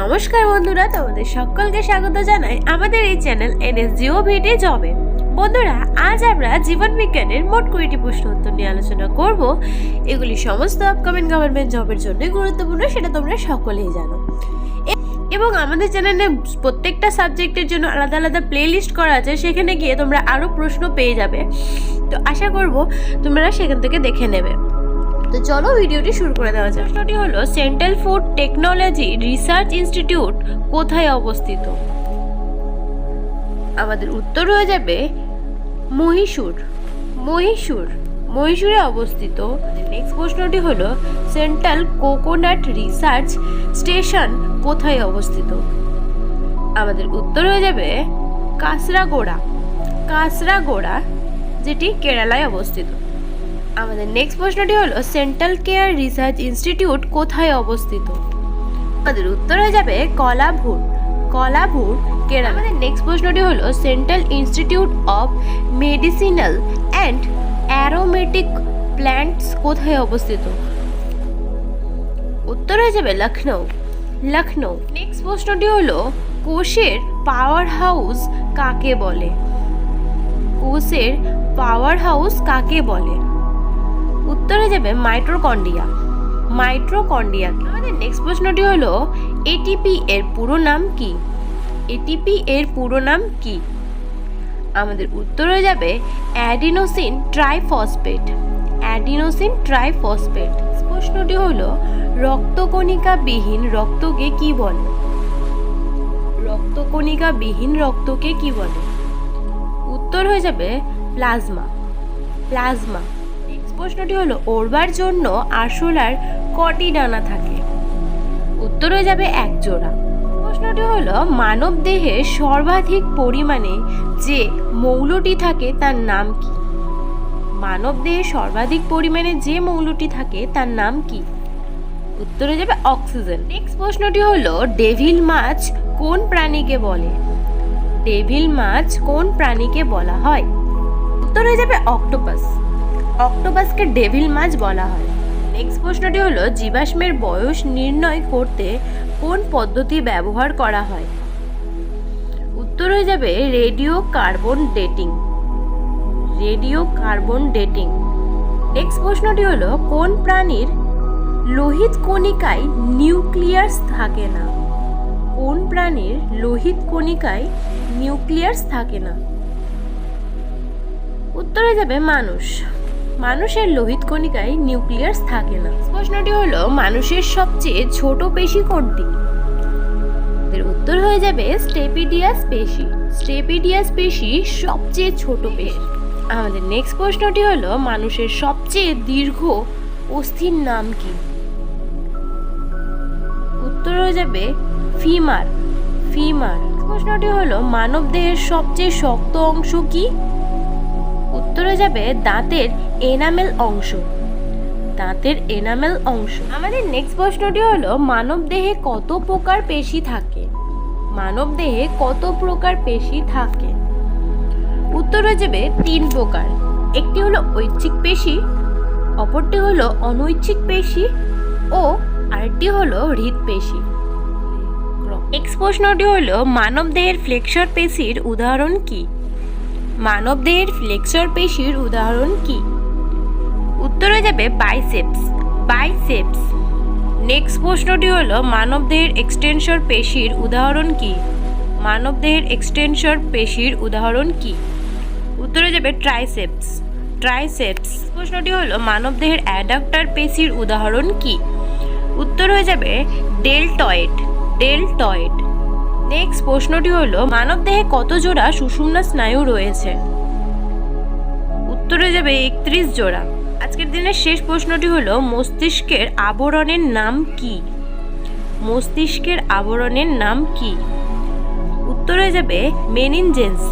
নমস্কার বন্ধুরা, তোমাদের সকলকে স্বাগত জানাই আমাদের এই চ্যানেল NSGOVT জবে। বন্ধুরা, আজ আমরা জীবন বিজ্ঞানের মোট 20টি প্রশ্ন উত্তর নিয়ে আলোচনা করব। এগুলি সমস্ত আপকামিং গভর্নমেন্ট জবের জন্য গুরুত্বপূর্ণ, সেটা তোমরা সকলেই জানো। এবং আমাদের চ্যানেলে প্রত্যেকটা সাবজেক্টের জন্য আলাদা আলাদা প্লে লিস্ট করা আছে, সেখানে গিয়ে তোমরা আরও প্রশ্ন পেয়ে যাবে। তো আশা করব তোমরা সেখান থেকে দেখে নেবে। তো চলো ভিডিওটি শুরু করে দেওয়া যাক। প্রশ্নটি হলো, central food technology research institute কোথায় অবস্থিত? আমাদের উত্তর হয়ে যাবে মহীশূরে অবস্থিত। নেক্সট প্রশ্নটি হলো, সেন্ট্রাল কোকোনাট রিসার্চ স্টেশন কোথায় অবস্থিত? আমাদের উত্তর হয়ে যাবে কাসরাগোড়া, যেটি কেরালায় অবস্থিত। আমাদের নেক্সট প্রশ্নটি হলো, সেন্ট্রাল কেয়ার রিসার্চ ইনস্টিটিউট কোথায় অবস্থিত? আমাদের উত্তর হয়ে যাবে কলাভুর কেরালা। আমাদের নেক্সট প্রশ্নটি হলো, central institute of medicinal and aromatic plants কোথায় অবস্থিত? উত্তর হয়ে যাবে লখনৌ। নেক্সট প্রশ্নটি হলো, কোষের পাওয়ার হাউস কাকে বলে? উত্তর হয়ে যাবে মাইটোকন্ড্রিয়া। আমাদের নেক্সট প্রশ্নটি হলো, এটিপি এর পুরো নাম কি? আমাদের উত্তর হয়ে যাবে অ্যাডিনোসিন ট্রাইফসফেট। প্রশ্নটি হলো, রক্তকণিকাবিহীন রক্তকে কি বলে? উত্তর হয়ে যাবে প্লাজমা। নেক্সট প্রশ্নটি হলো, ওড়বার জন্য আরশোলার কটি ডানা থাকে? উত্তর হয়ে যাবে এক জোড়া। প্রশ্নটি হলো, মানব দেহে সর্বাধিক পরিমাণে যে মৌলটি থাকে তার নাম কি? উত্তর হয়ে যাবে অক্সিজেন। নেক্সট প্রশ্নটি হলো, ডেভিল মাছ কোন প্রাণীকে বলা হয়? উত্তর হয়ে যাবে অক্টোপাসকে ডেভিল মাছ বলা হয়। নেক্সট প্রশ্নটি হলো, জীবাশ্মের বয়স নির্ণয় করতে কোন পদ্ধতি ব্যবহার করা হয়? উত্তর হয়ে যাবে রেডিও কার্বন ডেটিং। নেক্সট প্রশ্নটি হলো, কোন প্রাণীর লোহিত কণিকায় নিউক্লিয়াস থাকে না? উত্তর হয়ে যাবে মানুষের লোহিত কণিকায় নিউক্লিয়াস থাকে না। প্রশ্নটি হলো, মানুষের সবচেয়ে ছোট পেশি কোনটি? এর উত্তর হয়ে যাবে স্টেপিডিয়াস পেশি সবচেয়ে ছোট পেশি। আমাদের নেক্সট প্রশ্নটি হলো, মানুষের সবচেয়ে দীর্ঘ অস্থির নাম কি? উত্তর হয়ে যাবে ফিমার। প্রশ্নটি হলো, মানব দেহের সবচেয়ে শক্ত অংশ কি? উত্তর হয়ে যাবে দাঁতের এনামেল অংশ। আমাদের নেক্সট প্রশ্নটি হলো, মানব দেহে কত প্রকার পেশি থাকে? উত্তর হয়ে যাবে 3 প্রকার। একটি হলো ঐচ্ছিক পেশি, অপরটি হলো অনৈচ্ছিক পেশি ও আরেকটি হলো হৃদপেশি। নেক্সট প্রশ্নটি হলো, মানব দেহের ফ্লেক্সর পেশির উদাহরণ কি? উত্তর হয়ে যাবে বাইসেপস। নেক্সট প্রশ্নটি হলো, মানব দেহের এক্সটেনসর পেশির উদাহরণ কি? উত্তর হয়ে যাবে ট্রাইসেপস। প্রশ্নটি হলো, মানব দেহের অ্যাডাক্টর পেশির উদাহরণ কি? উত্তর হয়ে যাবে ডেলটয়েড। নেক্সট প্রশ্নটি হলো, মানব দেহে কত জোড়া সুষুম্না স্নায়ু রয়েছে? উত্তর হয়ে যাবে 31 জোড়া। আজকের দিনের শেষ প্রশ্নটি হলো, মস্তিষ্কের আবরণের নাম কি? উত্তর হয়ে যাবে মেনিনজেন্স।